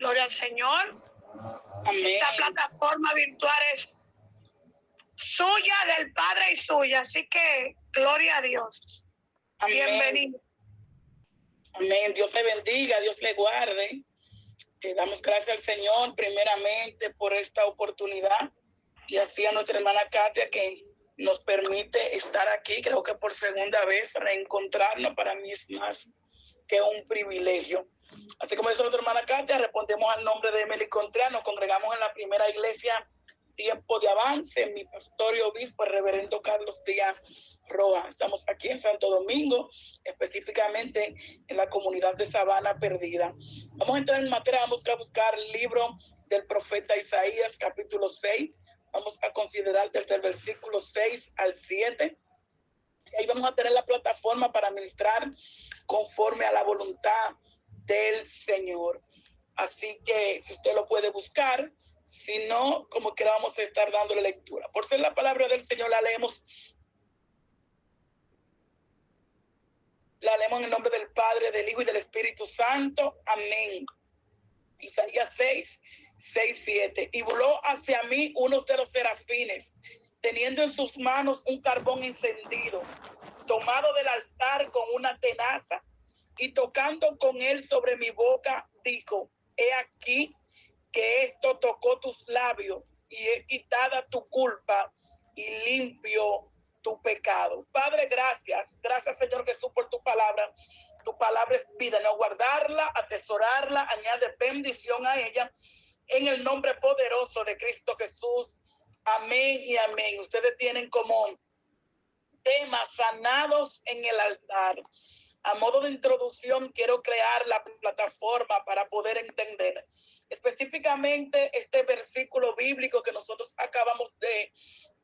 Gloria al Señor. Amén. Esta plataforma virtual es suya, del Padre y suya. Así que, gloria a Dios. Amén. Bienvenido. Amén. Dios le bendiga, Dios le guarde. Damos gracias al Señor primeramente por esta oportunidad y así a nuestra hermana Katia que nos permite estar aquí, creo que por segunda vez, reencontrarnos. Para mí es más que un privilegio. Así como dice nuestra hermana Katia, respondemos al nombre de Emily Contreras, nos congregamos en la primera iglesia Tiempo de Avance, mi pastor y obispo, el reverendo Carlos Díaz Rojas. Estamos aquí en Santo Domingo, específicamente en la comunidad de Sabana Perdida. Vamos a entrar en materia, vamos a buscar el libro del profeta Isaías, capítulo 6. Vamos a considerar desde el versículo 6 al 7. Y ahí vamos a tener la plataforma para ministrar conforme a la voluntad del Señor. Así que si usted lo puede buscar, si no, como quiera vamos a estar dándole lectura. Por ser la palabra del Señor, la leemos en el nombre del Padre, del Hijo y del Espíritu Santo. Amén. Isaías 6, 7. Y voló hacia mí uno de los serafines, teniendo en sus manos un carbón encendido, tomado del altar con una tenaza, y tocando con él sobre mi boca, dijo: he aquí que esto tocó tus labios, y he quitada tu culpa y limpio tu pecado. Padre, gracias. Gracias, Señor Jesús, por tu palabra. Tu palabra es vida, no guardarla, atesorarla, añade bendición a ella. En el nombre poderoso de Cristo Jesús. Amén y amén. Ustedes tienen como tema sanados en el altar. A modo de introducción, quiero crear la plataforma para poder entender específicamente este versículo bíblico que nosotros acabamos de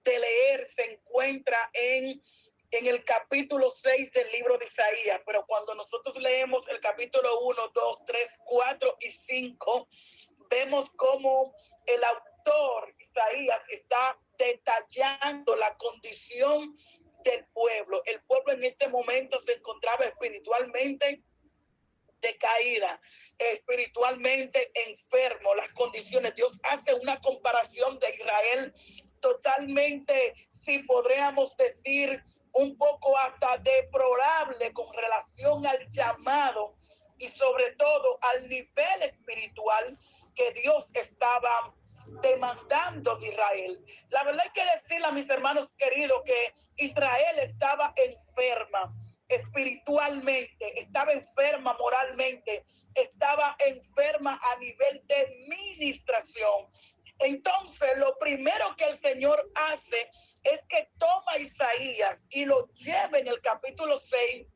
leer. Se encuentra en el capítulo 6 del libro de Isaías, pero cuando nosotros leemos el capítulo 1, 2, 3, 4 y 5, vemos cómo el autor Isaías está detallando la condición del pueblo. El pueblo en este momento se encontraba espiritualmente decaída, espiritualmente enfermo, las condiciones. Dios hace una comparación de Israel totalmente, si podríamos decir, un poco hasta deplorable con relación al llamado y sobre todo al nivel espiritual que Dios estaba demandando de Israel. La verdad hay que decirle a mis hermanos queridos que Israel estaba enferma espiritualmente, estaba enferma moralmente, estaba enferma a nivel de ministración. Entonces, lo primero que el Señor hace es que toma a Isaías y lo lleva en el capítulo 6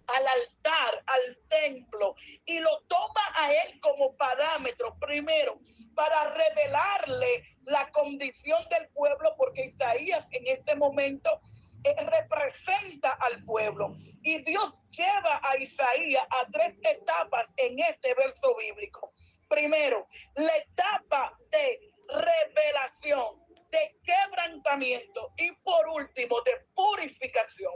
al altar, al templo, y lo toma a él como parámetro primero para revelarle la condición del pueblo, porque Isaías en este momento representa al pueblo, y Dios lleva a Isaías a tres etapas en este verso bíblico. Primero, la etapa de revelación, de quebrantamiento, y por último, de purificación.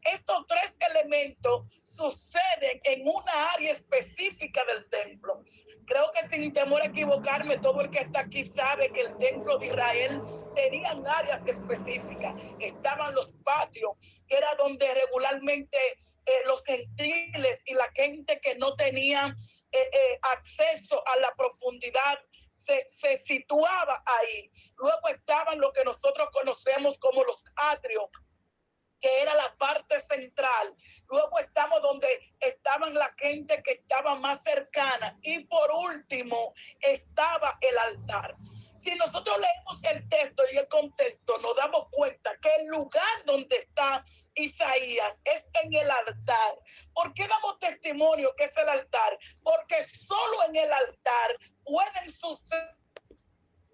Estos tres elementos suceden en una área específica del templo. Creo que sin temor a equivocarme, todo el que está aquí sabe que el templo de Israel tenía áreas específicas. Estaban los patios, que era donde regularmente los gentiles y la gente que no tenía acceso a la profundidad se situaba ahí. Luego estaban lo que nosotros conocemos como los atrios, que era la parte central. Luego estamos donde estaban la gente que estaba más cercana, y por último estaba el altar. Si nosotros leemos el texto y el contexto, nos damos cuenta que el lugar donde está Isaías es en el altar. ¿Por qué damos testimonio que es el altar? Porque solo en el altar pueden suceder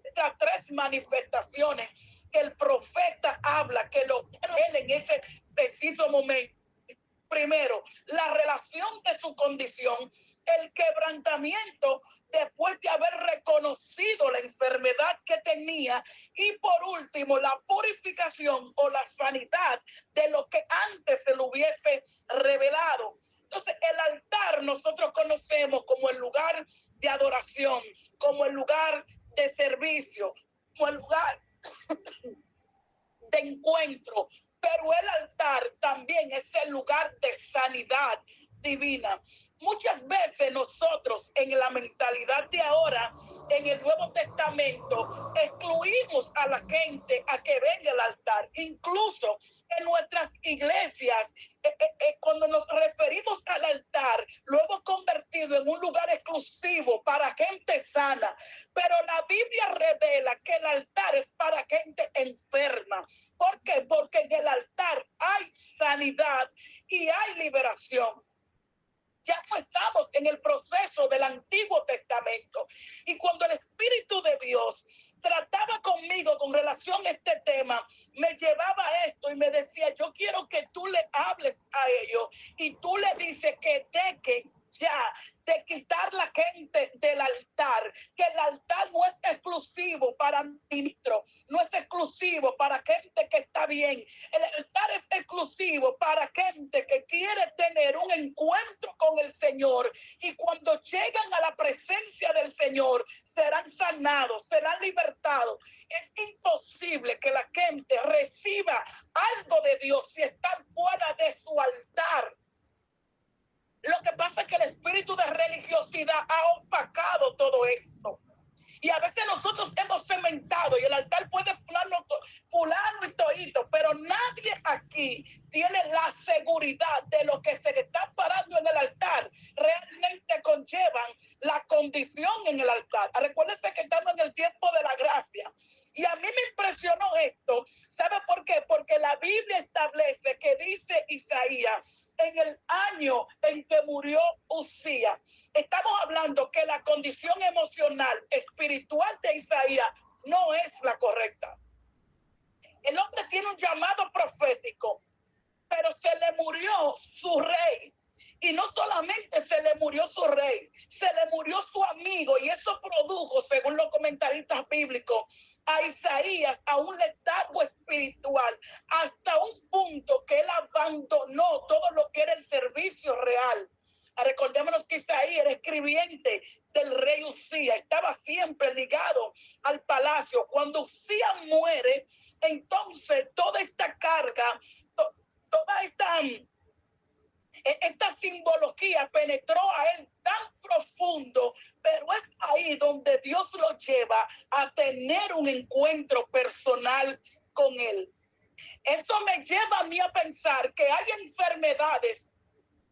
estas tres manifestaciones que el profeta habla, que lo quiero él en ese preciso momento. Primero, la relación de su condición, el quebrantamiento después de haber reconocido la enfermedad que tenía, y por último, la purificación o la sanidad de lo que antes se le hubiese revelado. Entonces, el altar nosotros conocemos como el lugar de adoración, como el lugar de servicio, como el lugar de encuentro, pero el altar también es el lugar de sanidad divina. Muchas veces nosotros en la mentalidad de ahora, en el Nuevo Testamento, excluimos a la gente a que venga al altar. Incluso en nuestras iglesias, cuando nos referimos al altar, lo hemos convertido en un lugar exclusivo para gente sana. Pero la Biblia revela que el altar es para gente enferma. ¿Por qué? Porque en el altar hay sanidad y hay liberación. Ya no estamos en el proceso del Antiguo Testamento. Y cuando el Espíritu de Dios trataba conmigo con relación a este tema, me llevaba a esto y me decía, yo quiero que tú le hables a ellos y tú le dices que dejen ya de quitar la gente del altar, que el altar no es exclusivo para ministros, no es exclusivo para gente que está bien, el altar es exclusivo para gente que quiere tener un encuentro con el Señor, y cuando llegan a la presencia del Señor serán sanados, serán libertados. Es imposible que la gente reciba algo de Dios si están fuera de su altar. Lo que pasa es que el espíritu de religiosidad ha opacado todo esto. Y a veces nosotros hemos cementado, y el altar puede fulano y toito, pero nadie aquí tiene la seguridad de lo que se le está parando en el altar. Realmente conllevan la condición en el altar. Recuérdense que estamos en el tiempo de la gracia. Y a mí me impresionó esto. ¿Sabe por qué? Porque la Biblia establece que dice Isaías, en el año en que murió Usías, estamos hablando que la condición emocional, espiritual de Isaías no es la correcta. El hombre tiene un llamado profético, pero se le murió su rey. Y no solamente se le murió su rey, se le murió su amigo, y eso produjo, según los comentaristas bíblicos, a Isaías a un letargo espiritual, hasta un punto que él abandonó todo lo que era el servicio real. Recordémonos que Isaías era escribiente del rey Usías, estaba siempre ligado al palacio. Cuando Usías muere, entonces toda esta carga, toda esta simbología penetró a él tan profundo, pero es ahí donde Dios lo lleva a tener un encuentro personal con él. Esto me lleva a mí a pensar que hay enfermedades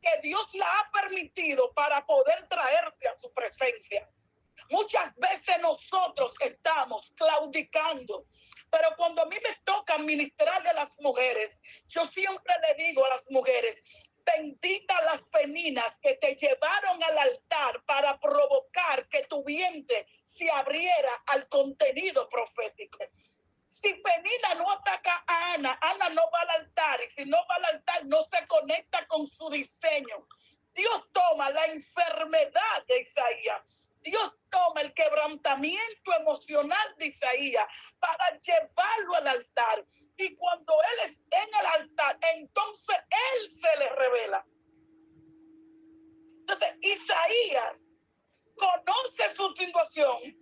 que Dios la ha permitido para poder traerte a su presencia. Muchas veces nosotros estamos claudicando, pero cuando a mí me toca ministrar a las mujeres, yo siempre le digo a las mujeres, bendita las peninas que te llevaron al altar para provocar que tu vientre se abriera al contenido profético. Si Penina no ataca a Ana, Ana no va al altar, y si no va al altar no se conecta con su diseño. Dios toma la enfermedad de Isaías, Dios toma el quebrantamiento emocional de Isaías para llevarlo al altar. Y cuando él está en el altar, entonces él se le revela. Entonces Isaías conoce su situación,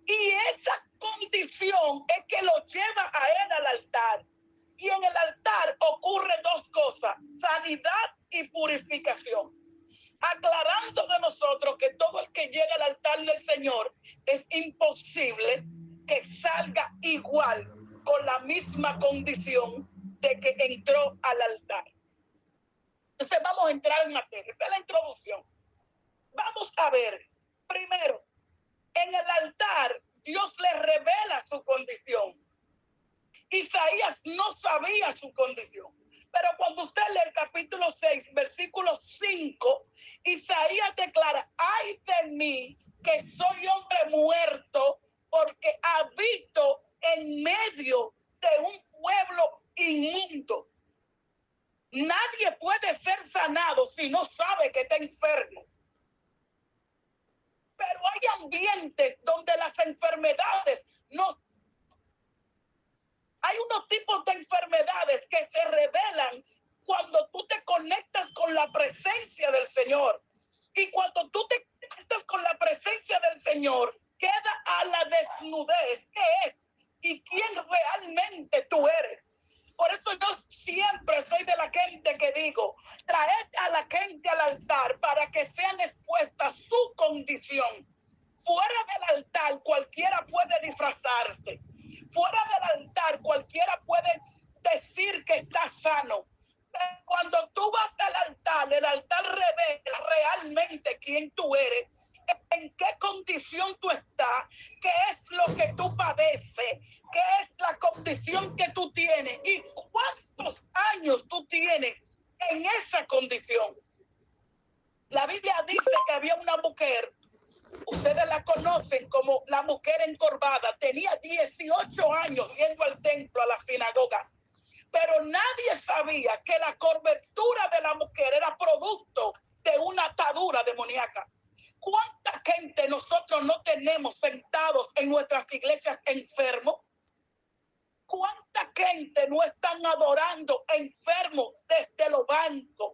y esa condición es que lo lleva a él al altar. Y en el altar ocurren dos cosas: sanidad y purificación. Aclarando de nosotros que todo el que llega al altar del Señor es imposible que salga igual, con la misma condición de que entró al altar. Entonces vamos a entrar en materia. Esa es la introducción. Vamos a ver, primero, en el altar Dios le revela su condición. Isaías no sabía su condición, pero cuando usted lee el capítulo 6, versículo 5, Isaías declara: ay de mí, que soy hombre muerto, porque habito en medio de un pueblo inmundo. Nadie puede ser sanado si no sabe que está enfermo. Pero hay ambientes donde las enfermedades no... Hay unos tipos de enfermedades que se revelan cuando tú te conectas con la presencia del Señor. Y cuando tú te conectas con la presencia del Señor, queda a la desnudez qué es y quién realmente tú eres. Por eso yo siempre soy de la gente que digo, traed a la gente al altar para que sean expuestas su condición. Fuera del altar cualquiera puede disfrazarse. Fuera del altar cualquiera puede decir que está sano. Pero cuando tú vas al altar, el altar revela realmente quién tú eres, en qué condición tú estás, qué es lo que tú padeces, qué es la condición que tú tienes y cuántos años tú tienes en esa condición. La Biblia dice que había una mujer, ustedes la conocen como la mujer encorvada, tenía 18 años yendo al templo, a la sinagoga, pero nadie sabía que la cobertura de la mujer era producto de una atadura demoníaca. ¿Cuánta gente nosotros no tenemos sentados en nuestras iglesias enfermos? ¿Cuánta gente no están adorando enfermos desde los bancos?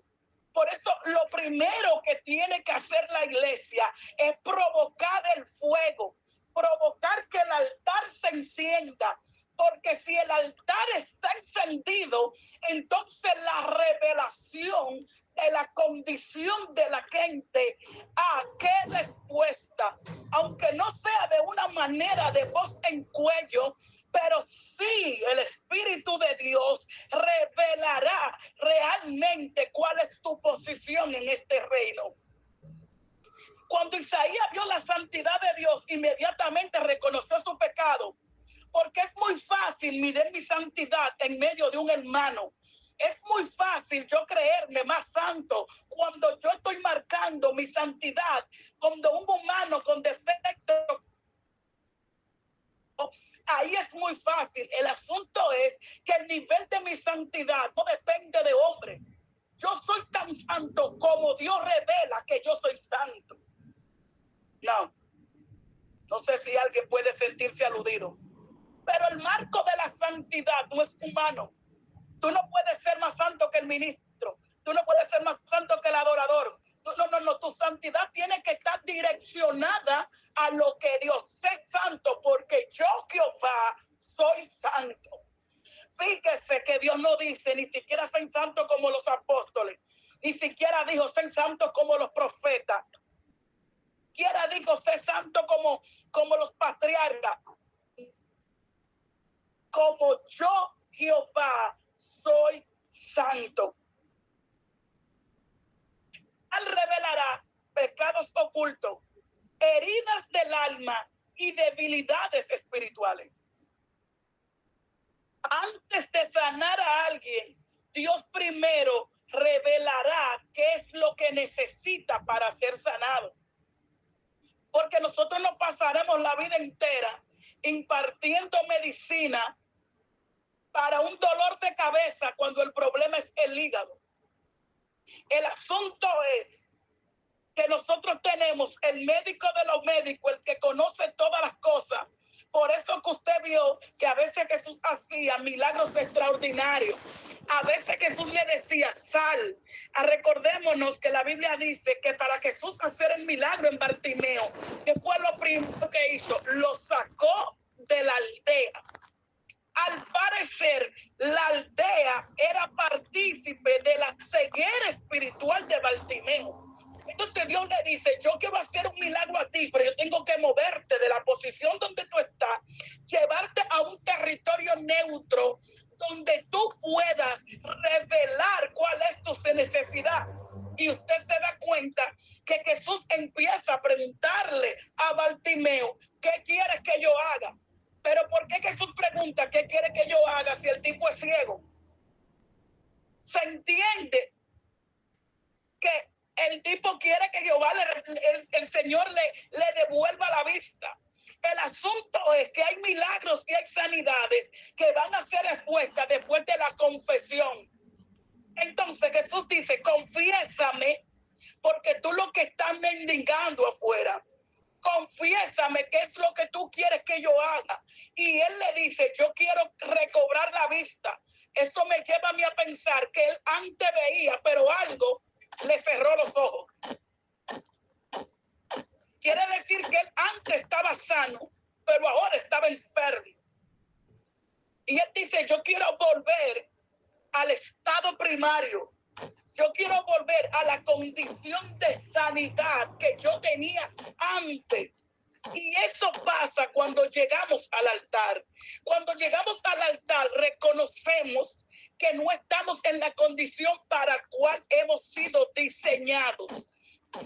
Por eso lo primero que tiene que hacer la iglesia es provocar el fuego, provocar que el altar se encienda. Porque si el altar está encendido, entonces la revelación de la condición de la gente queda expuesta. Aunque no sea de una manera de voz en cuello, pero sí el Espíritu de Dios revelará realmente cuál es tu posición en este reino. Cuando Isaías vio la santidad de Dios, inmediatamente reconoció su pecado. Porque es muy fácil medir mi santidad en medio de un hermano. Es muy fácil yo creerme más santo cuando yo estoy marcando mi santidad cuando un humano con defecto. Ahí es muy fácil. El asunto es que el nivel de mi santidad no depende de hombre. Yo soy tan santo como Dios revela que yo soy santo. No sé si alguien puede sentirse aludido. Pero el marco de la santidad no es humano. Tú no puedes ser más santo que el ministro. Tú no puedes ser más santo que el adorador. No. Tu santidad tiene que estar direccionada a lo que Dios. Sé santo porque yo, Jehová, soy santo. Fíjese que Dios no dice ni siquiera ser santo como los apóstoles. Ni siquiera dijo ser santo como los profetas. Ni siquiera dijo ser santo como los patriarcas. Como yo, Jehová, soy santo. Él revelará pecados ocultos, heridas del alma y debilidades espirituales. Antes de sanar a alguien, Dios primero revelará qué es lo que necesita para ser sanado. Porque nosotros no pasaremos la vida entera impartiendo medicina para un dolor de cabeza cuando el problema es el hígado. El asunto es que nosotros tenemos el médico de los médicos, el que conoce todas las cosas. Por eso que usted vio que a veces Jesús hacía milagros extraordinarios. A veces Jesús le decía, sal. Recordémonos que la Biblia dice que para Jesús hacer el milagro en Bartimeo, ¿qué fue lo primero que hizo? Lo sacó de la aldea. Al parecer, la aldea era partícipe de la ceguera espiritual de Bartimeo. Entonces Dios le dice, yo quiero hacer un milagro a ti, pero yo tengo que moverte de la posición donde tú estás, llevarte a un territorio neutro donde tú puedas revelar cuál es tu necesidad. Y usted se da cuenta que Jesús empieza a preguntarle a Bartimeo, ¿qué quieres que yo haga? Pero ¿por qué Jesús pregunta qué quiere que yo haga si el tipo es ciego? Se entiende que el tipo quiere que Jehová, el Señor le devuelva la vista. El asunto es que hay milagros y hay sanidades que van a ser expuestas después de la confesión. Entonces Jesús dice, confiésame, porque tú lo que estás mendigando afuera. Confiésame qué es lo que tú quieres que yo haga. Y él le dice, yo quiero recobrar la vista. Esto me lleva a mí a pensar que él antes veía, pero algo le cerró los ojos. Quiere decir que él antes estaba sano, pero ahora estaba enfermo. Y él dice, yo quiero volver al estado primario. Yo quiero volver a la condición de sanidad que yo tenía antes. Y eso pasa cuando llegamos al altar. Cuando llegamos al altar, reconocemos que no estamos en la condición para la cual hemos sido diseñados.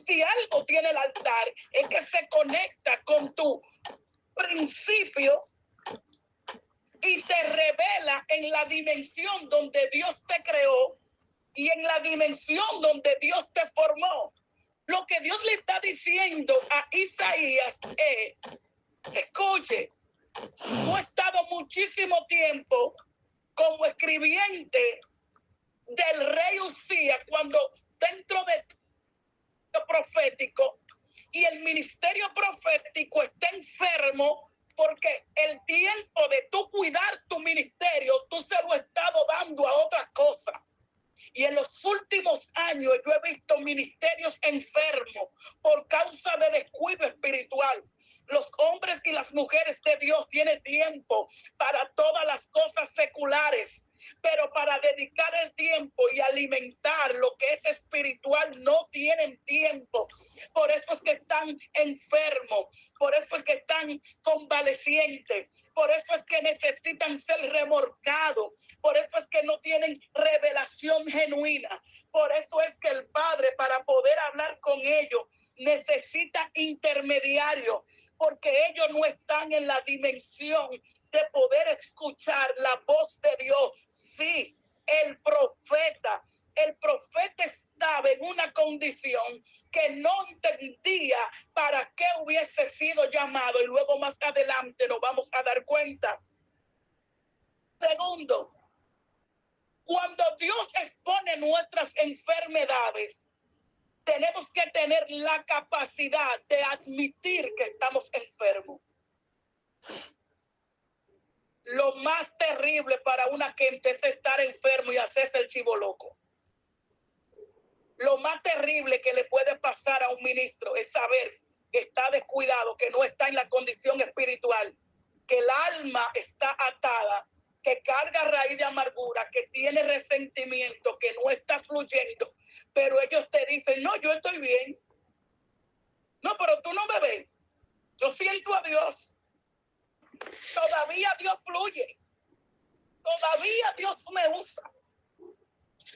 Si algo tiene el altar, es que se conecta con tu principio y te revela en la dimensión donde Dios te creó y en la dimensión donde Dios te formó. Lo que Dios le está diciendo a Isaías es, escuche, tú has estado muchísimo tiempo como escribiente del rey Usías cuando dentro de profético y el ministerio profético está enfermo porque el tiempo de tú cuidar tu ministerio, tú se lo has estado dando a otra cosa. Y en los últimos años yo he visto ministerios enfermos por causa de descuido espiritual. Los hombres y las mujeres de Dios tienen tiempo para todas las cosas seculares, pero para dedicar el tiempo y alimentar lo que es espiritual no tienen tiempo. Por eso es que están enfermos, por eso es que están convalecientes, por eso es que necesitan ser remorcados, por eso es que no tienen revelación genuina, por eso es que el Padre, para poder hablar con ellos, necesita intermediarios, porque ellos no están en la dimensión de poder escuchar la voz de Dios. Sí, el profeta estaba en una condición que no entendía para qué hubiese sido llamado, y luego más adelante nos vamos a dar cuenta. Segundo, cuando Dios expone nuestras enfermedades, tenemos que tener la capacidad de admitir que estamos enfermos. Lo más terrible para una gente es estar enfermo y hacerse el chivo loco. Lo más terrible que le puede pasar a un ministro es saber que está descuidado, que no está en la condición espiritual, que el alma está atada, que carga raíz de amargura, que tiene resentimiento, que no está fluyendo. Pero ellos te dicen, no, yo estoy bien. No, pero tú no me ves. Yo siento a Dios. Todavía Dios fluye. Todavía Dios me usa.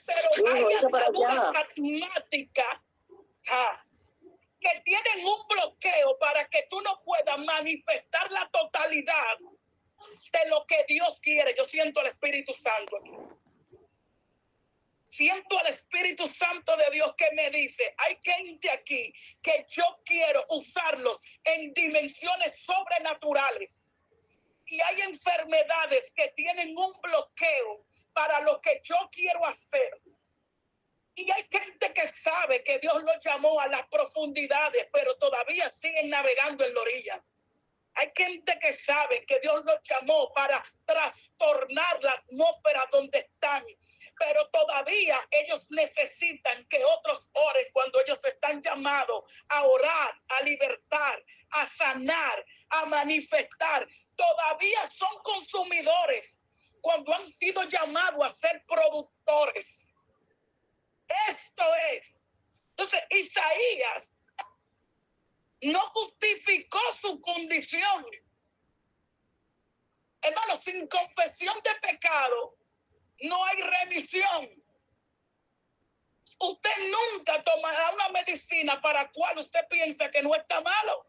Pero hay ataduras asmáticas que tienen un bloqueo para que tú no puedas manifestar la totalidad de lo que Dios quiere. Yo siento al Espíritu Santo aquí. Siento al Espíritu Santo de Dios que me dice, hay gente aquí que yo quiero usarlos en dimensiones sobrenaturales. Y hay enfermedades que tienen un bloqueo para lo que yo quiero hacer. Y hay gente que sabe que Dios los llamó a las profundidades, pero todavía siguen navegando en la orilla. Hay gente que sabe que Dios los llamó para trastornar la atmósfera donde están, pero todavía ellos necesitan que otros oren cuando ellos están llamados a orar, a libertar, a sanar, a manifestar. Todavía son consumidores cuando han sido llamados a ser productores. Esto es. Entonces, Isaías no justificó su condición. Hermano, sin confesión de pecado no hay remisión. Usted nunca tomará una medicina para la cual usted piensa que no está malo.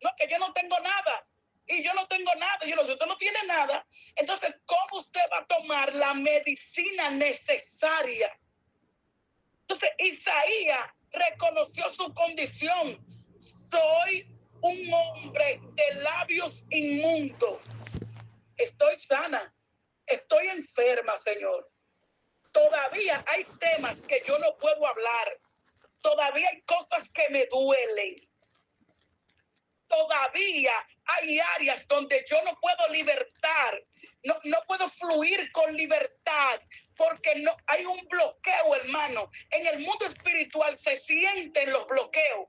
No, que yo no tengo nada. Y yo no tengo nada. Yo no sé, usted no tiene nada. Entonces, ¿cómo usted va a tomar la medicina necesaria? Entonces, Isaías reconoció su condición. Soy un hombre de labios inmundos. Estoy sana. Estoy enferma, Señor. Todavía hay temas que yo no puedo hablar. Todavía hay cosas que me duelen. Todavía hay áreas donde yo no puedo libertar, no puedo fluir con libertad, porque no hay un bloqueo, hermano. En el mundo espiritual se sienten los bloqueos.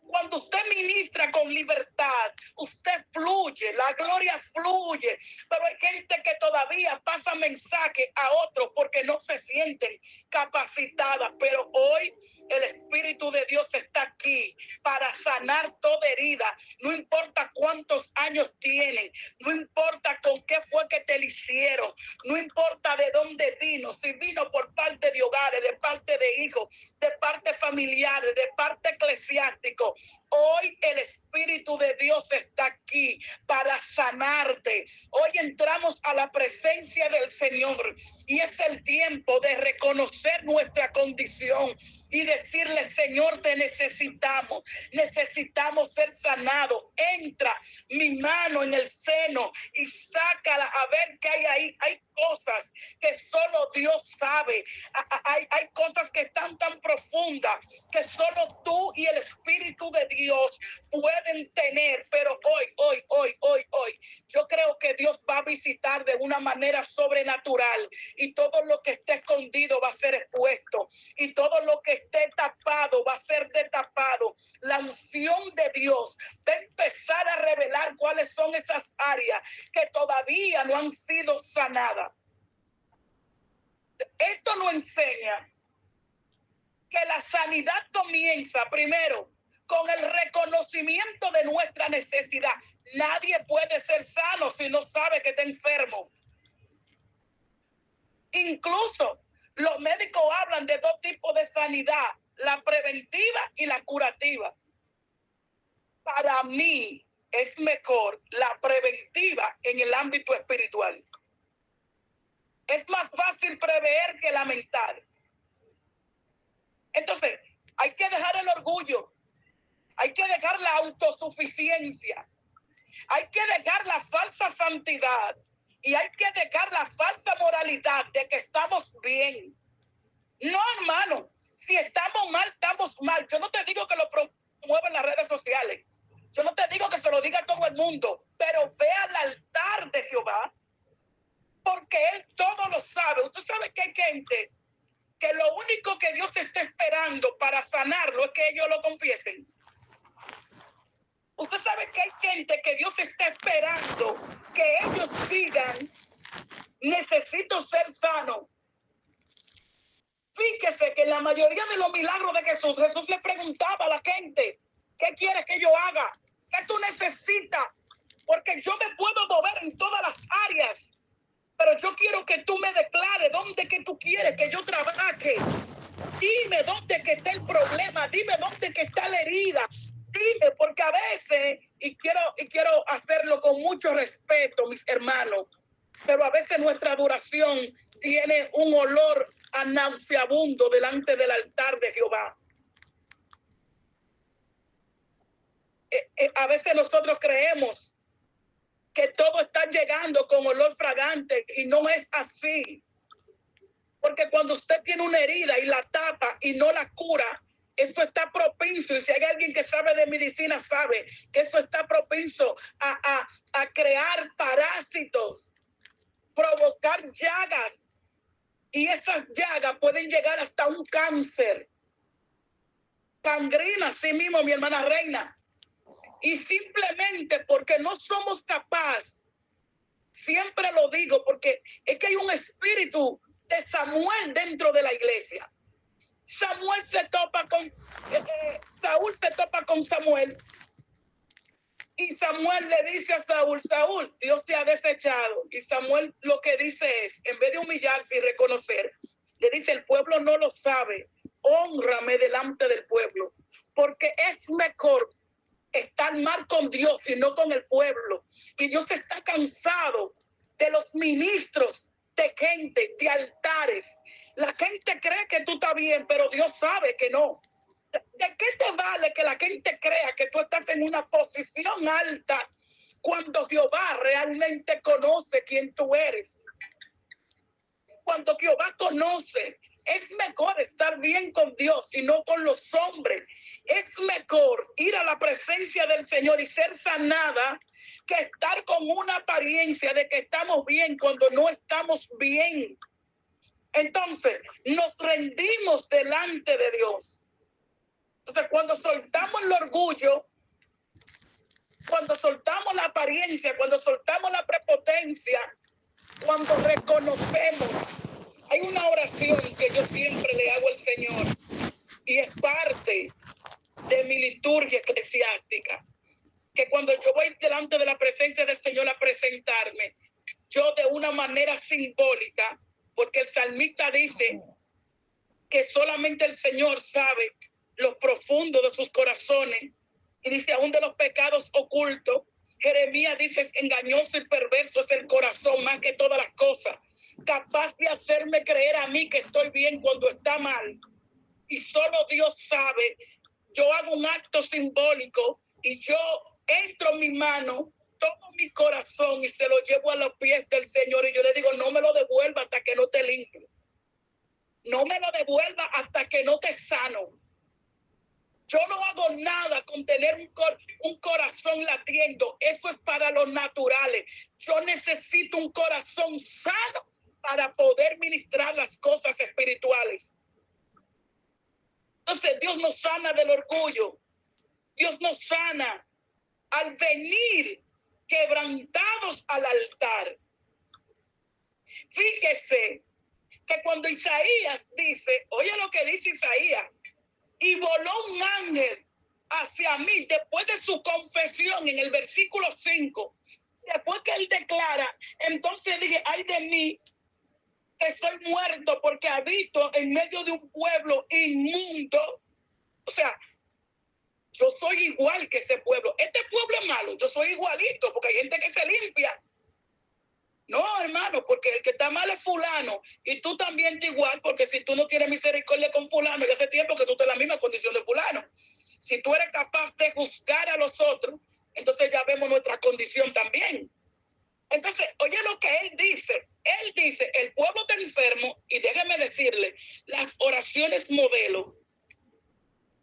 Cuando usted ministra con libertad, usted fluye, la gloria fluye. Pero hay gente que todavía pasa mensaje a otros porque no se sienten capacitadas. Pero hoy el Espíritu de Dios está aquí para sanar toda herida. No importa cuántos años tienen, no importa con qué fue que te lo hicieron, no importa de dónde vino, si vino por parte de hogares, de parte de hijos, de parte familiares, de parte eclesiástico. Hoy el Espíritu de Dios está aquí para sanarte. Hoy entramos a la presencia del Señor y es el tiempo de reconocer nuestra condición y decirle: Señor, te necesitamos ser sanados. Entra mi mano en el seno y sácala a ver qué hay ahí. Hay cosas que solo Dios sabe. Hay cosas que están tan profundas que solo tú y el Espíritu de Dios pueden tener. Pero hoy, yo creo que Dios va a visitar de una manera sobrenatural y todo lo que esté escondido va a ser expuesto y todo lo que esté tapado va a ser destapado. La unción de Dios va a empezar a revelar cuáles son esas áreas que todavía no han sido sanadas. Esto nos enseña que la sanidad comienza primero con el reconocimiento de nuestra necesidad. Nadie puede ser sano si no sabe que está enfermo. Incluso los médicos hablan de dos tipos de sanidad: la preventiva y la curativa. Para mí es mejor la preventiva en el ámbito espiritual. Es más fácil prever que lamentar. Entonces, hay que dejar el orgullo, hay que dejar la autosuficiencia, hay que dejar la falsa santidad y hay que dejar la falsa moralidad de que estamos bien. No, hermano, si estamos mal, estamos mal. Yo no te digo que lo promuevan las redes sociales. Yo no te digo que se lo diga a todo el mundo, pero ve al altar de Jehová, porque Él todo lo sabe. Usted sabe que hay gente que lo único que Dios está esperando para sanarlo es que ellos lo confiesen. Usted sabe que hay gente que Dios está esperando que ellos digan: necesito ser sano. Fíjese que en la mayoría de los milagros de Jesús, Jesús le preguntaba a la gente: ¿qué quieres que yo haga? ¿Qué tú necesitas? Porque yo me puedo mover en todas las áreas, pero yo quiero que tú me declares dónde que tú quieres que yo trabaje. Dime dónde que está el problema, dime dónde que está la herida. Dime, porque a veces, y quiero hacerlo con mucho respeto, mis hermanos, pero a veces nuestra adoración tiene un olor a nauseabundo delante del altar de Jehová. A veces nosotros creemos que todo está llegando con olor fragante y no es así. Porque cuando usted tiene una herida y la tapa y no la cura, eso está propenso, y si hay alguien que sabe de medicina sabe que eso está propenso a crear parásitos, provocar llagas, y esas llagas pueden llegar hasta un cáncer, gangrena, así mismo, mi hermana Reina. Y simplemente porque no somos capaces, siempre lo digo, porque es que hay un espíritu de Samuel dentro de la iglesia. Saúl se topa con Samuel, y Samuel le dice a Saúl: Saúl, Dios te ha desechado. Y Samuel lo que dice es, en vez de humillarse y reconocer, le dice: el pueblo no lo sabe, hónrame delante del pueblo, porque es mejor estar mal con Dios y no con el pueblo. Y Dios está cansado de los ministros, de gente, de altares. La gente cree que tú estás bien, pero Dios sabe que no. ¿De qué te vale que la gente crea que tú estás en una posición alta cuando Jehová realmente conoce quién tú eres? Cuando Jehová conoce Es mejor estar bien con Dios y no con los hombres. Es mejor ir a la presencia del Señor y ser sanada que estar con una apariencia de que estamos bien cuando no estamos bien. Entonces, nos rendimos delante de Dios. Entonces, cuando soltamos el orgullo, cuando soltamos la apariencia, cuando soltamos la prepotencia, cuando reconocemos, hay una oración que yo siempre le hago al Señor y es parte de mi liturgia eclesiástica, que cuando yo voy delante de la presencia del Señor a presentarme, yo de una manera simbólica, porque el salmista dice que solamente el Señor sabe lo profundo de sus corazones, y dice aún de los pecados ocultos. Jeremías dice, engañoso y perverso es el corazón más que todas las cosas, capaz de hacerme creer a mí que estoy bien cuando está mal. Y solo Dios sabe. Yo hago un acto simbólico y yo entro mi mano, tomo mi corazón y se lo llevo a los pies del Señor y yo le digo, no me lo devuelva hasta que no te limpio. No me lo devuelva hasta que no te sano. Yo no hago nada con tener un corazón latiendo. Eso es para los naturales. Yo necesito un corazón sano para poder ministrar las cosas espirituales. Entonces Dios nos sana del orgullo. Dios nos sana al venir quebrantados al altar. Fíjese que cuando Isaías dice, oye lo que dice Isaías, y voló un ángel hacia mí después de su confesión en el versículo 5, después que él declara, entonces dije, ay de mí, que soy muerto porque habito en medio de un pueblo inmundo. O sea, yo soy igual que ese pueblo. Este pueblo es malo, yo soy igualito, porque hay gente que se limpia. No, hermano, porque el que está mal es fulano, y tú también te igual, porque si tú no tienes misericordia con fulano, ya hace tiempo que tú estás en la misma condición de fulano. Si tú eres capaz de juzgar a los otros, entonces ya vemos nuestra condición también. Entonces, oye lo que él dice, el pueblo está enfermo, y déjeme decirle, las oraciones modelo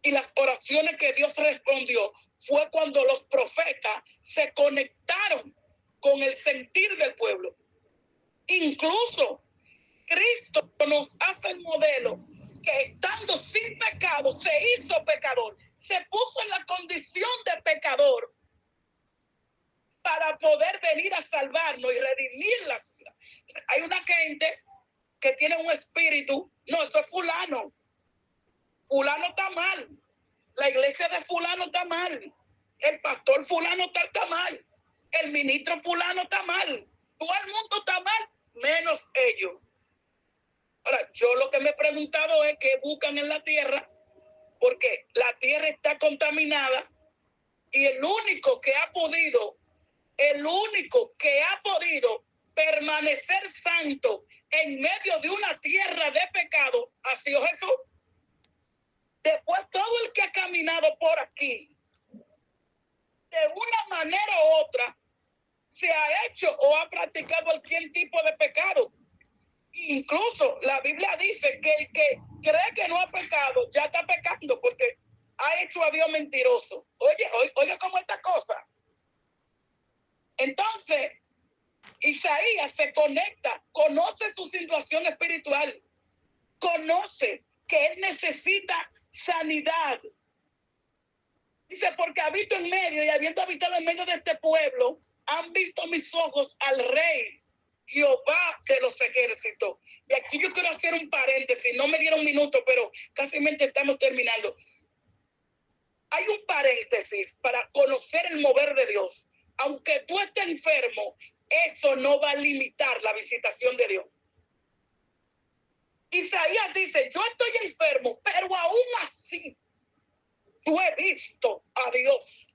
y las oraciones que Dios respondió fue cuando los profetas se conectaron con el sentir del pueblo. Incluso Cristo nos hace el modelo que estando sin pecado se hizo pecador, se puso en la condición de pecador para poder venir a salvarnos y redimir la ciudad. Hay una gente que tiene un espíritu, no, eso es fulano. Fulano está mal. La iglesia de fulano está mal. El pastor fulano está mal. El ministro fulano está mal. Todo el mundo está mal, menos ellos. Ahora, yo lo que me he preguntado es qué buscan en la tierra, porque la tierra está contaminada y el único que ha podido permanecer santo en medio de una tierra de pecado ha sido Jesús. Después todo el que ha caminado por aquí, de una manera u otra, se ha hecho o ha practicado cualquier tipo de pecado. Incluso la Biblia dice que el que cree que no ha pecado, ya está pecando porque ha hecho a Dios mentiroso. Oye cómo esta cosa. Entonces, Isaías se conecta, conoce su situación espiritual, conoce que él necesita sanidad. Dice, porque habito en medio y habiendo habitado en medio de este pueblo, han visto mis ojos al Rey, Jehová de los ejércitos. Y aquí yo quiero hacer un paréntesis, no me dieron un minuto, pero casi estamos terminando. Hay un paréntesis para conocer el mover de Dios. Aunque tú estés enfermo, eso no va a limitar la visitación de Dios. Isaías dice, yo estoy enfermo, pero aún así yo he visto a Dios.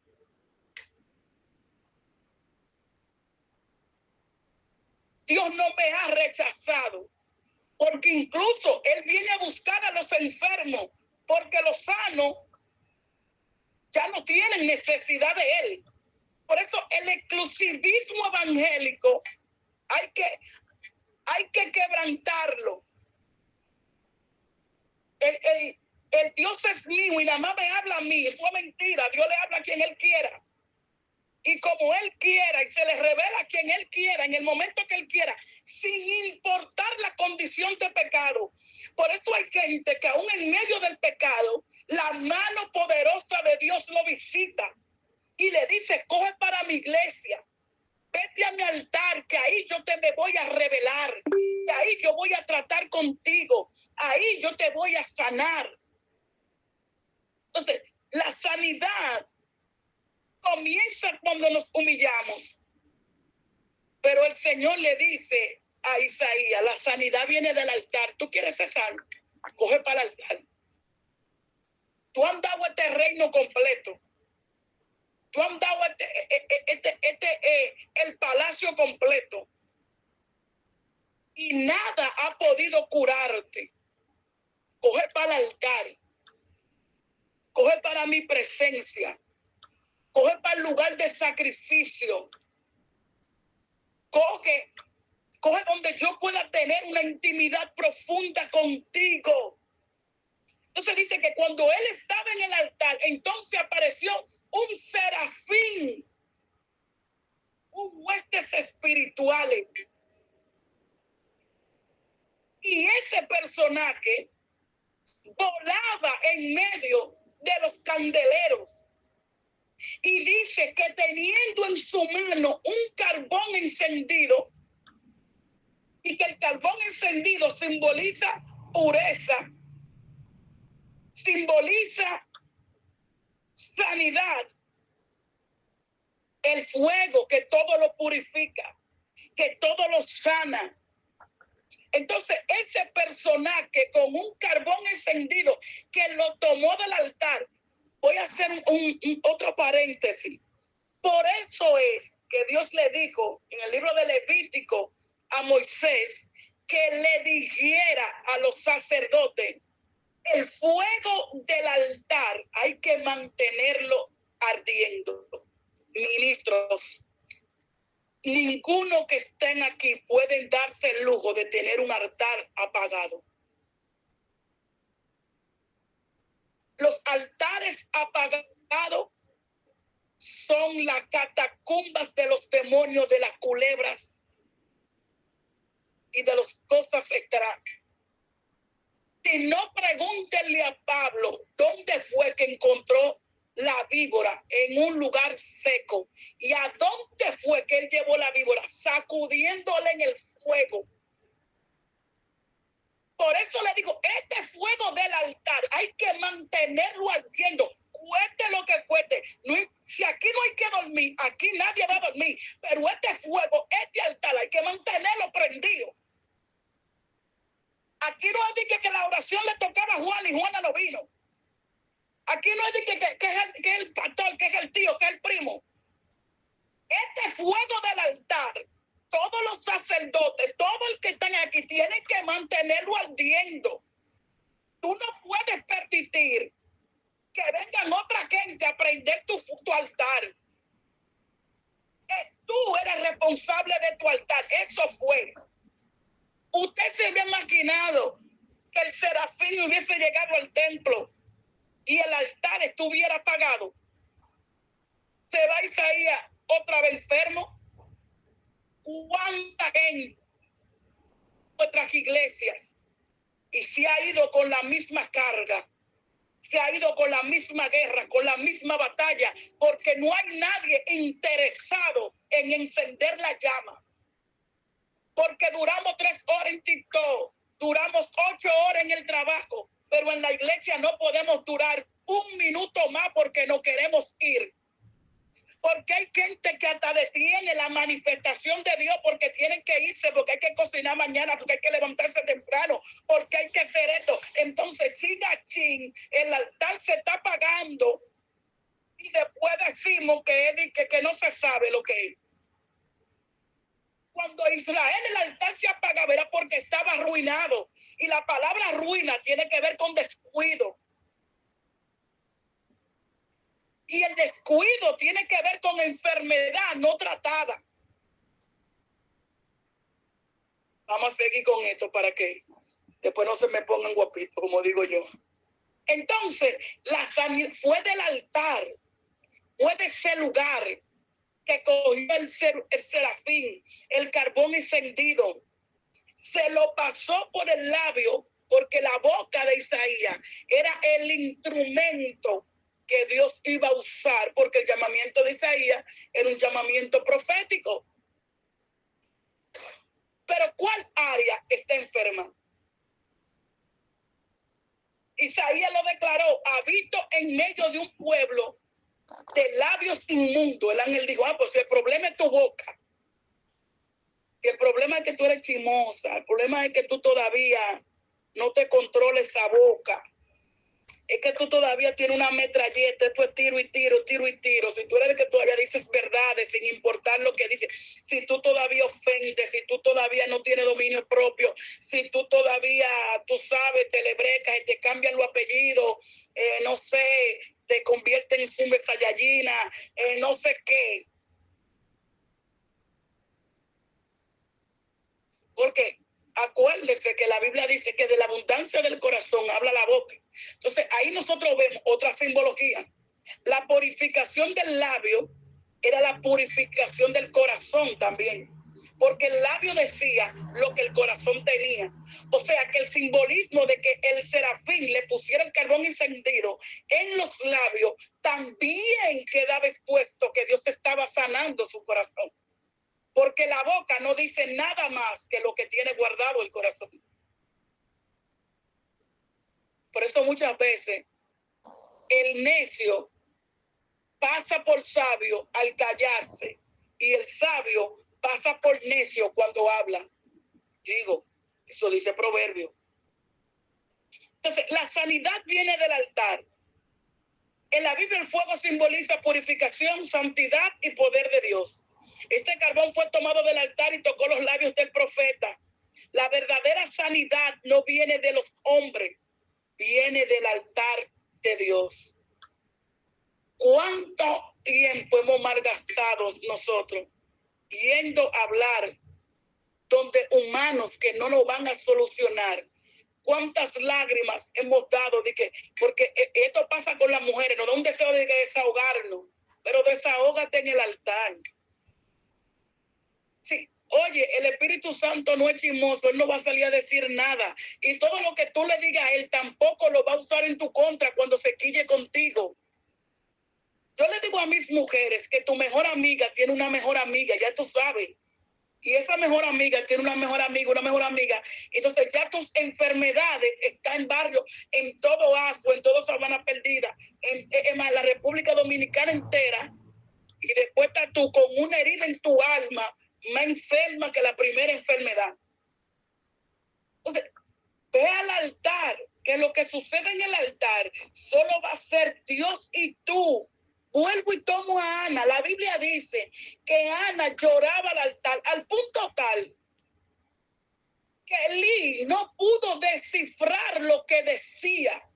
Dios no me ha rechazado, porque incluso Él viene a buscar a los enfermos, porque los sanos ya no tienen necesidad de Él. Por eso el exclusivismo evangélico hay que quebrantarlo. el Dios es mío y nada más me habla a mí. Eso es mentira. Dios le habla a quien Él quiera. Y como Él quiera, y se le revela a quien Él quiera, en el momento que Él quiera, sin importar la condición de pecado. Por eso hay gente que aún en medio del pecado, la mano poderosa de Dios lo visita y le dice, coge para mi iglesia, vete a mi altar, que ahí yo te me voy a revelar, que ahí yo voy a tratar contigo, ahí yo te voy a sanar. Entonces, la sanidad comienza cuando nos humillamos. Pero el Señor le dice a Isaías, la sanidad viene del altar. ¿Tú quieres ser sano? Coge para el altar. Tú has dado este reino completo. Tú has dado el palacio completo. Y nada ha podido curarte. Coge para el altar. Coge para mi presencia. Coge para el lugar de sacrificio. Coge donde yo pueda tener una intimidad profunda contigo. Entonces dice que cuando él estaba en el altar, entonces apareció un serafín, un huestes espirituales. Y ese personaje volaba en medio de los candeleros. Y dice que teniendo en su mano un carbón encendido, y que el carbón encendido simboliza pureza, simboliza sanidad, el fuego que todo lo purifica, que todo lo sana. Entonces ese personaje con un carbón encendido que lo tomó del altar, voy a hacer otro paréntesis. Por eso es que Dios le dijo en el libro de Levítico a Moisés que le dijera a los sacerdotes, el fuego del altar hay que mantenerlo ardiendo. Ministros, ninguno que estén aquí pueden darse el lujo de tener un altar apagado. Los altares apagados son las catacumbas de los demonios, de las culebras y de las cosas extrañas. Si no, pregúntenle a Pablo dónde fue que encontró la víbora en un lugar seco y a dónde fue que él llevó la víbora, sacudiéndole en el fuego. Por eso le digo, este fuego del altar hay que mantenerlo ardiendo, cueste lo que cueste. No, si aquí no hay que dormir, aquí nadie va a dormir, pero este fuego, este altar hay que mantenerlo prendido. Aquí no es de que la oración le tocaba a Juan y Juana no vino. Aquí no es de que es el pastor, que es el tío, que es el primo. Este fuego del altar, todos los sacerdotes, todo el que están aquí, tienen que mantenerlo ardiendo. Tú no puedes permitir que vengan otra gente a prender tu altar. Tú eres responsable de tu altar. Eso fue. Usted se había imaginado que el serafín hubiese llegado al templo y el altar estuviera apagado. Se va Isaías otra vez enfermo. ¿Cuánta gente en nuestras iglesias y se ha ido con la misma carga? Se ha ido con la misma guerra, con la misma batalla, porque no hay nadie interesado en encender la llama. Porque duramos 3 horas en TikTok, duramos 8 horas en el trabajo, pero en la iglesia no podemos durar 1 minuto más porque no queremos ir. Porque hay gente que hasta detiene la manifestación de Dios porque tienen que irse, porque hay que cocinar mañana, porque hay que levantarse temprano, porque hay que hacer esto. Entonces, chin, el altar se está apagando y después decimos que no se sabe lo que es. Cuando Israel el altar se apagaba era porque estaba arruinado. Y la palabra ruina tiene que ver con descuido. Y el descuido tiene que ver con enfermedad no tratada. Vamos a seguir con esto para que Después no se me pongan guapitos, como digo yo. Entonces, la sanidad fue del altar, fue de ese lugar que cogió el serafín, el carbón encendido, se lo pasó por el labio, porque la boca de Isaías era el instrumento que Dios iba a usar, porque el llamamiento de Isaías era un llamamiento profético. Pero ¿cuál área está enferma? Isaías lo declaró: habito en medio de un pueblo de labios inmundos. El ángel dijo: pues el problema es tu boca. Si el problema es que tú eres chismosa, el problema es que tú todavía no te controles esa boca. Es que tú todavía tienes una metralleta, esto es tiro y tiro, tiro y tiro. Si tú eres de que todavía dices verdades sin importar lo que dices, si tú todavía ofendes, si tú todavía no tienes dominio propio, si tú todavía, tú sabes, te le brecas y te cambian los apellidos, no sé, te convierten en Super Saiyajina, no sé qué. Porque acuérdese que la Biblia dice que de la abundancia del corazón habla la boca. Entonces ahí nosotros vemos otra simbología. La purificación del labio era la purificación del corazón también, porque el labio decía lo que el corazón tenía. O sea que el simbolismo de que el serafín le pusiera el carbón encendido en los labios también quedaba expuesto que Dios estaba sanando su corazón. Porque la boca no dice nada más que lo que tiene guardado el corazón. Por eso muchas veces el necio pasa por sabio al callarse y el sabio pasa por necio cuando habla. Digo, eso dice Proverbio. Entonces, la sanidad viene del altar. En la Biblia el fuego simboliza purificación, santidad y poder de Dios. Este carbón fue tomado del altar y tocó los labios del profeta. La verdadera sanidad no viene de los hombres, viene del altar de Dios. ¿Cuánto tiempo hemos malgastado nosotros yendo a hablar donde humanos que no nos van a solucionar? ¿Cuántas lágrimas hemos dado de que, porque esto pasa con las mujeres, nos da un deseo de desahogarnos, pero desahógate en el altar. Sí, oye, el Espíritu Santo no es chismoso, Él no va a salir a decir nada. Y todo lo que tú le digas a Él tampoco lo va a usar en tu contra cuando se quille contigo. Yo le digo a mis mujeres que tu mejor amiga tiene una mejor amiga, ya tú sabes. Y esa mejor amiga tiene una mejor amiga. Entonces ya tus enfermedades están en barrio, en todo Asua, en todo Sabana Perdida, en la República Dominicana entera. Y después estás tú con una herida en tu alma, más enferma que la primera enfermedad. Entonces, ve al altar, que lo que sucede en el altar solo va a ser Dios y tú. Vuelvo y tomo a Ana. La Biblia dice que Ana lloraba al altar al punto tal que Elí no pudo descifrar lo que decía.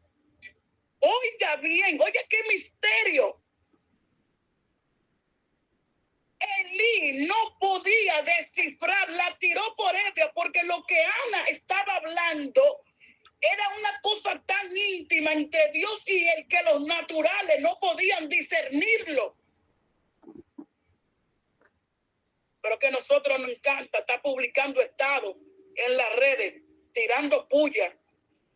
Oiga bien, oiga qué misterio. Elí no podía descifrar, la tiró por ella, porque lo que Ana estaba hablando era una cosa tan íntima entre Dios y él que los naturales no podían discernirlo. Pero que a nosotros nos encanta estar publicando estados en las redes, tirando puya.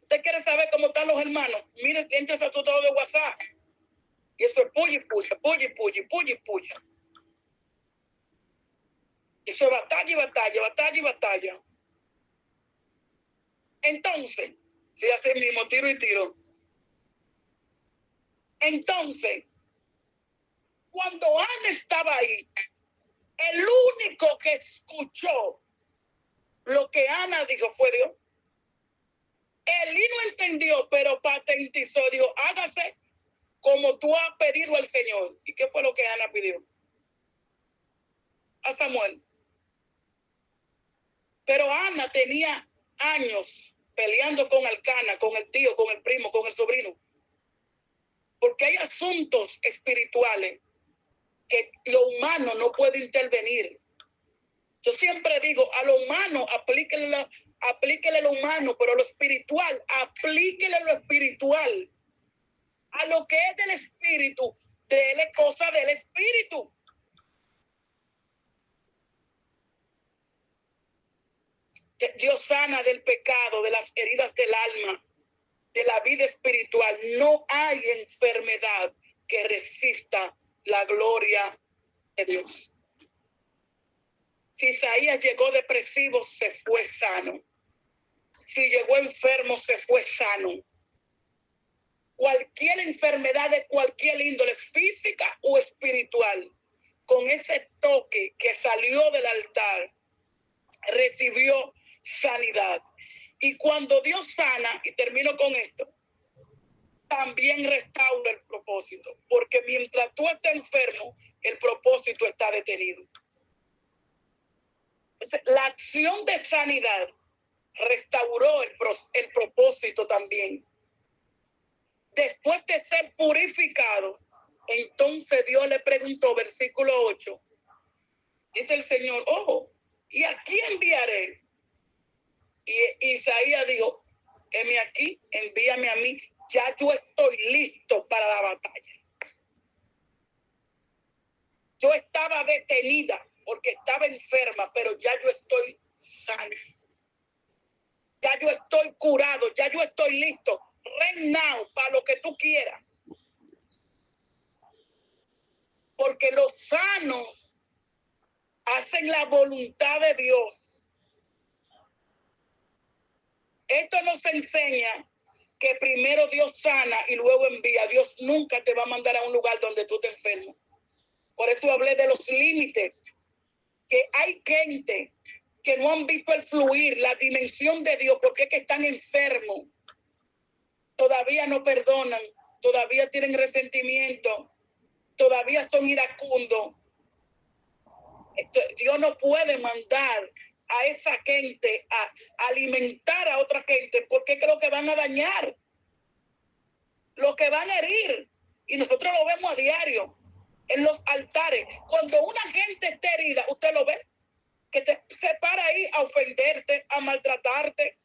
¿Usted quiere saber cómo están los hermanos? Mire, entra a tu estado de WhatsApp. Y eso es puya y puya, puya y puya, puya y puya. Eso es batalla y batalla, batalla y batalla. Entonces, si hace el mismo tiro y tiro. Entonces, cuando Ana estaba ahí, el único que escuchó lo que Ana dijo fue Dios. Elí no entendió, pero patentizó, dijo, hágase como tú has pedido al Señor. ¿Y qué fue lo que Ana pidió? A Samuel. Pero Ana tenía años peleando con Elcana, con el tío, con el primo, con el sobrino. Porque hay asuntos espirituales que lo humano no puede intervenir. Yo siempre digo, a lo humano aplíquenlo aplíquele lo humano, pero lo espiritual, aplíquele lo espiritual. A lo que es del espíritu, dele cosa del espíritu. Dios sana del pecado, de las heridas del alma, de la vida espiritual. No hay enfermedad que resista la gloria de Dios. Si Isaías llegó depresivo, se fue sano. Si llegó enfermo, se fue sano. Cualquier enfermedad de cualquier índole, física o espiritual, con ese toque que salió del altar, recibió sanidad. Y cuando Dios sana, y termino con esto, también restaura el propósito, porque mientras tú estés enfermo, el propósito está detenido. Entonces, la acción de sanidad restauró el propósito también. Después de ser purificado, entonces Dios le preguntó, versículo 8, dice el Señor, ojo, ¿y a quién enviaré? Y Isaías dijo, heme aquí, envíame a mí, ya yo estoy listo para la batalla. Yo estaba detenida porque estaba enferma, pero ya yo estoy sana. Ya yo estoy curado, ya yo estoy listo. Reinado para lo que tú quieras. Porque los sanos hacen la voluntad de Dios. Esto nos enseña que primero Dios sana y luego envía. Dios nunca te va a mandar a un lugar donde tú te enfermes. Por eso hablé de los límites. Que hay gente que no han visto el fluir, la dimensión de Dios, porque es que están enfermos. Todavía no perdonan, todavía tienen resentimiento, todavía son iracundos. Dios no puede mandar a esa gente a alimentar a otra gente, porque creo que van a dañar, lo que van a herir. Y nosotros lo vemos a diario en los altares. Cuando una gente está herida, usted lo ve, que se para ahí a ofenderte, a maltratarte.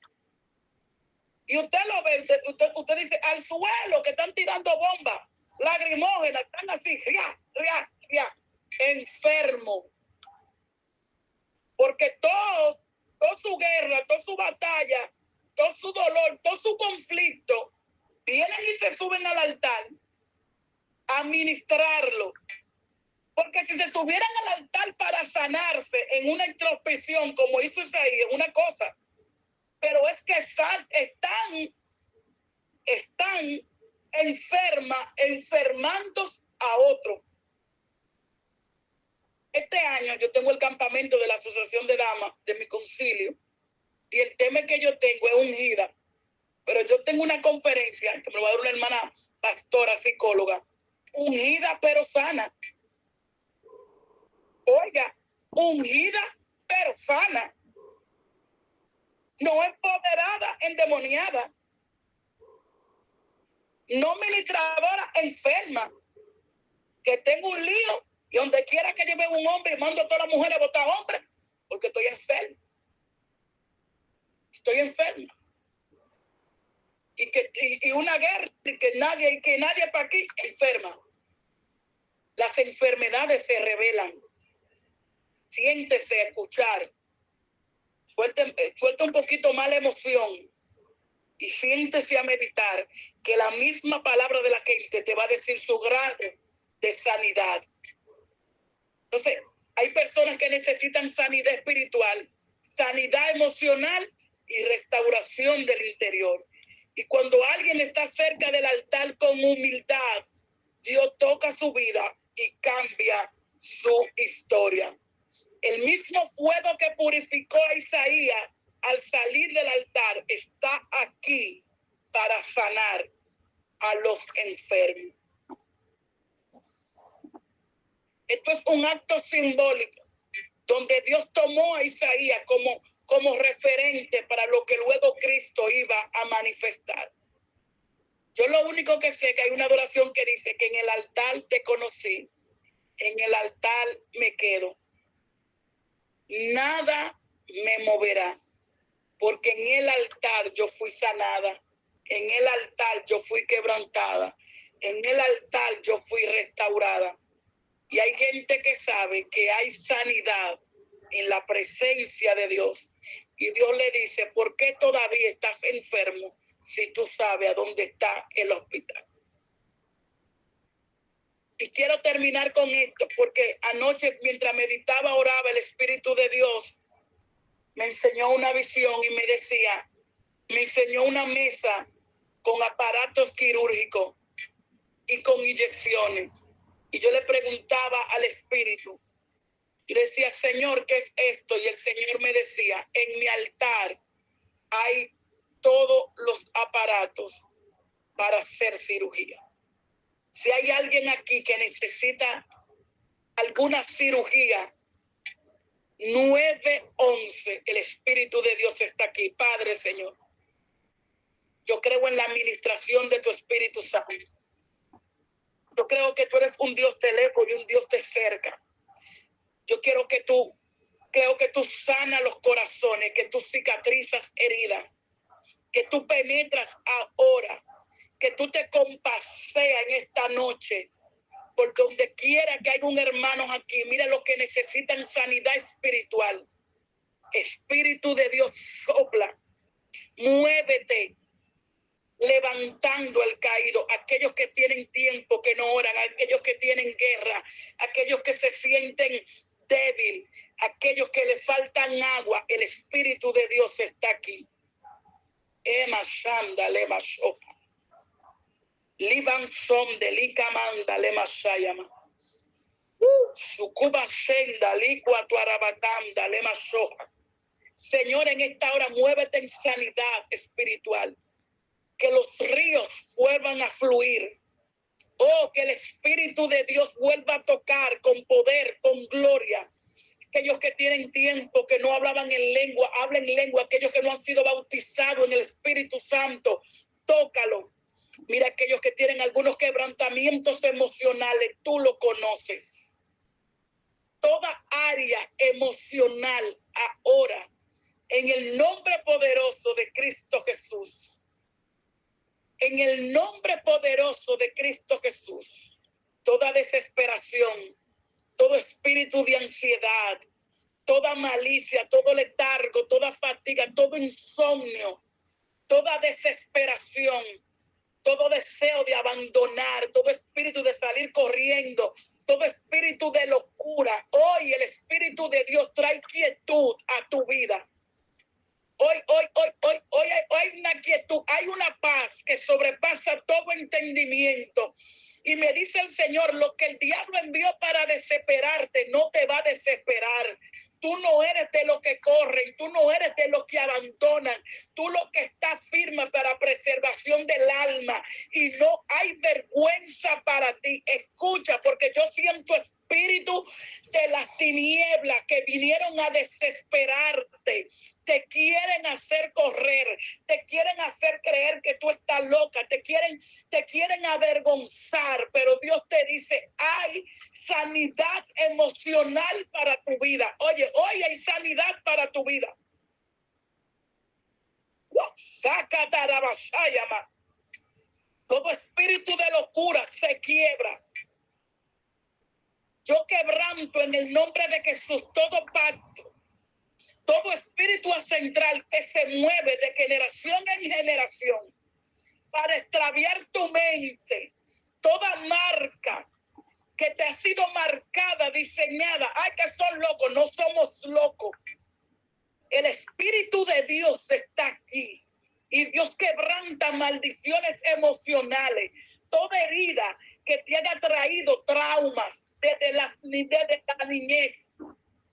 Y usted lo ve, usted dice, al suelo, que están tirando bombas lagrimógenas, están así, enfermo. Porque toda su guerra, toda su batalla, todo su dolor, todo su conflicto, vienen y se suben al altar a ministrarlo. Porque si se subieran al altar para sanarse en una introspección, como hizo Isaías, una cosa, pero es que están enfermando a otros. Este año yo tengo el campamento de la Asociación de Damas de mi concilio y el tema que yo tengo es ungida, pero yo tengo una conferencia que me lo va a dar una hermana pastora, psicóloga, ungida pero sana. Oiga, ungida pero sana. No empoderada, endemoniada. No ministradora enferma. Que tengo un lío y donde quiera que lleve un hombre, mando a todas las mujeres a votar hombres, porque estoy enferma. Estoy enferma. Y una guerra y que nadie para aquí enferma. Las enfermedades se revelan. Siéntese a escuchar. Suelta un poquito más la emoción y siéntese a meditar que la misma palabra de la gente te va a decir su grado de sanidad. Entonces, hay personas que necesitan sanidad espiritual, sanidad emocional y restauración del interior. Y cuando alguien está cerca del altar con humildad, Dios toca su vida y cambia su historia. El mismo fuego que purificó a Isaías al salir del altar está aquí para sanar a los enfermos. Esto es un acto simbólico donde Dios tomó a Isaías como referente para lo que luego Cristo iba a manifestar. Yo lo único que sé que hay una adoración que dice que en el altar te conocí, en el altar me quedo. Nada me moverá. porque en el altar yo fui sanada, en el altar yo fui quebrantada, en el altar yo fui restaurada. Y hay gente que sabe que hay sanidad en la presencia de Dios. Y Dios le dice, ¿por qué todavía estás enfermo si tú sabes a dónde está el hospital? Y quiero terminar con esto, porque anoche mientras meditaba, oraba, el Espíritu de Dios me enseñó una visión y me enseñó una mesa con aparatos quirúrgicos y con inyecciones. Y yo le preguntaba al Espíritu, y le decía, Señor, ¿qué es esto? Y el Señor me decía, en mi altar hay todos los aparatos para hacer cirugía. Si hay alguien aquí que necesita alguna cirugía, 911, el Espíritu de Dios está aquí. Padre, Señor, yo creo en la administración de tu Espíritu Santo. Yo creo que tú eres un Dios de lejos y un Dios de cerca. Yo creo que tú sanas los corazones, que tú cicatrizas heridas, que tú penetras ahora, que tú te compaseas en esta noche, porque donde quiera que haya un hermano aquí, mira lo que necesitan, sanidad espiritual. Espíritu de Dios, sopla, muévete, levantando al caído, aquellos que tienen tiempo que no oran, aquellos que tienen guerra, aquellos que se sienten débil, aquellos que le faltan agua. El Espíritu de Dios está aquí. Ema Shanda Lema Shoka. Liban Som de Likamanda Lema Shayama. Sukuba Shenda Likwa Tuarabatanda Lema Shoka. Señor, en esta hora muévete en sanidad espiritual. Que los ríos vuelvan a fluir. Oh, que el Espíritu de Dios vuelva a tocar con poder, con gloria. Aquellos que tienen tiempo, que no hablaban en lengua, hablen lengua. Aquellos que no han sido bautizados en el Espíritu Santo, tócalo. Mira, aquellos que tienen algunos quebrantamientos emocionales, tú lo conoces. Toda área emocional ahora, en el nombre poderoso de Cristo Jesús. En el nombre poderoso de Cristo Jesús, toda desesperación, todo espíritu de ansiedad, toda malicia, todo letargo, toda fatiga, todo insomnio, toda desesperación, todo deseo de abandonar, todo espíritu de salir corriendo, todo espíritu de locura. Hoy el Espíritu de Dios trae quietud a tu vida. Hoy hay una quietud, hay una paz que sobrepasa todo entendimiento. Y me dice el Señor, lo que el diablo envió para desesperarte no te va a desesperar. Tú no eres de los que corren, tú no eres de los que abandonan, tú lo que estás firme para preservación del alma y no hay vergüenza para ti. Escucha, porque yo siento espíritu de las tinieblas que vinieron a desesperarte. Te quieren hacer correr, te quieren hacer creer que tú estás loca, te quieren avergonzar, pero Dios te dice, hay sanidad emocional para tu vida. Oye, hoy hay sanidad para tu vida. Todo espíritu de locura se quiebra. Yo quebranto en el nombre de Jesús todo pacto, todo espíritu central que se mueve de generación en generación para extraviar tu mente, toda marca que te ha sido marcada, diseñada. Ay, que son locos, no somos locos. El Espíritu de Dios está aquí y Dios quebranta maldiciones emocionales, toda herida que te haya traído traumas desde la niñez,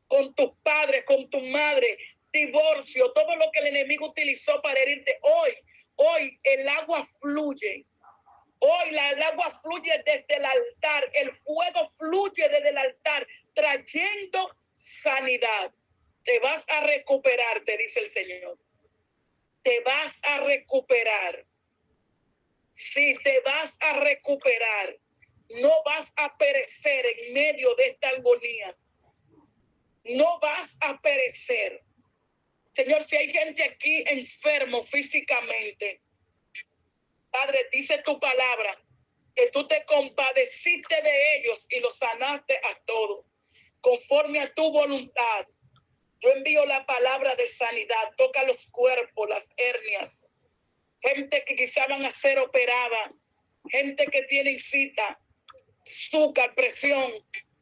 con tus padres, con tu madre, divorcio, todo lo que el enemigo utilizó para herirte. Hoy el agua fluye. Hoy el agua fluye desde el altar, el fuego fluye desde el altar, trayendo sanidad. Te vas a recuperar, te dice el Señor. Te vas a recuperar. Sí, te vas a recuperar. No vas a perecer en medio de esta agonía. No vas a perecer. Señor, si hay gente aquí enfermo físicamente, Padre, dice tu palabra que tú te compadeciste de ellos y los sanaste a todos, conforme a tu voluntad. Yo envío la palabra de sanidad, toca los cuerpos, las hernias, gente que quizá van a ser operada, gente que tiene cita, azúcar, presión.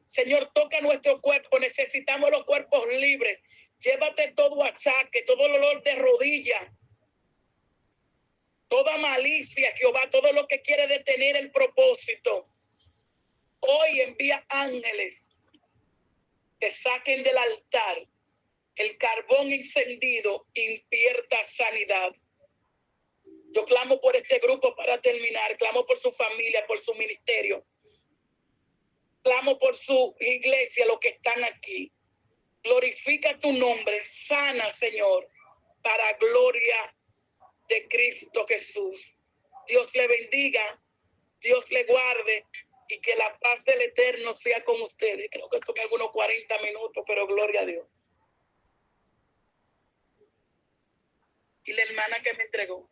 Señor, toca nuestro cuerpo, necesitamos los cuerpos libres. Llévate todo achaque, todo dolor de rodilla, toda malicia, Jehová, todo lo que quiere detener el propósito. Hoy envía ángeles que saquen del altar el carbón encendido, invierta sanidad. Yo clamo por este grupo para terminar, clamo por su familia, por su ministerio, clamo por su iglesia, los que están aquí. Glorifica tu nombre, sana, Señor, para gloria de Cristo Jesús. Dios le bendiga, Dios le guarde y que la paz del Eterno sea con ustedes. Creo que tomé algunos 40 minutos, pero gloria a Dios. Y la hermana que me entregó.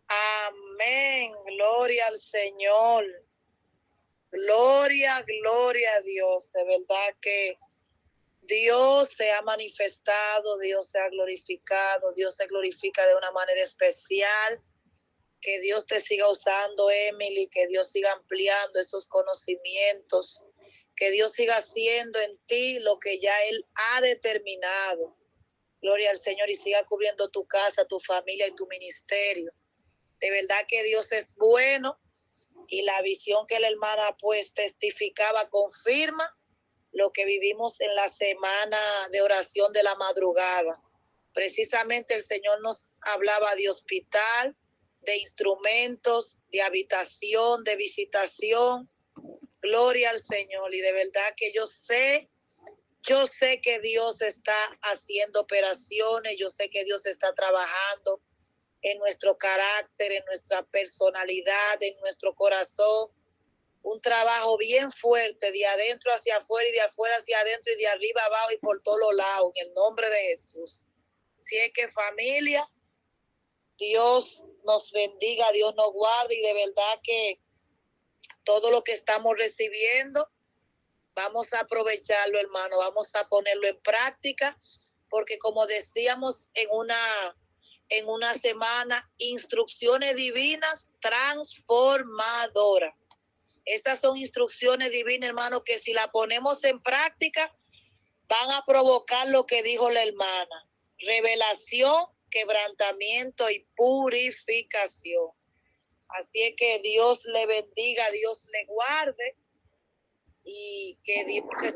Amén, gloria al Señor. Gloria, gloria a Dios. De verdad que Dios se ha manifestado, Dios se ha glorificado, Dios se glorifica de una manera especial. Que Dios te siga usando, Emily, que Dios siga ampliando esos conocimientos, que Dios siga haciendo en ti lo que ya Él ha determinado. Gloria al Señor, y siga cubriendo tu casa, tu familia y tu ministerio. De verdad que Dios es bueno y la visión que la hermana pues testificaba confirma lo que vivimos en la semana de oración de la madrugada. Precisamente el Señor nos hablaba de hospital, de instrumentos, de habitación, de visitación. Gloria al Señor. Y de verdad que yo sé que Dios está haciendo operaciones, yo sé que Dios está trabajando en nuestro carácter, en nuestra personalidad, en nuestro corazón. Un trabajo bien fuerte, de adentro hacia afuera y de afuera hacia adentro y de arriba abajo y por todos los lados, en el nombre de Jesús. Si es que familia, Dios nos bendiga, Dios nos guarde y de verdad que todo lo que estamos recibiendo, vamos a aprovecharlo, hermano, vamos a ponerlo en práctica, porque como decíamos en una semana, instrucciones divinas transformadoras. Estas son instrucciones divinas, hermano, que si la ponemos en práctica, van a provocar lo que dijo la hermana: revelación, quebrantamiento y purificación. Así es que Dios le bendiga, Dios le guarde y que Dios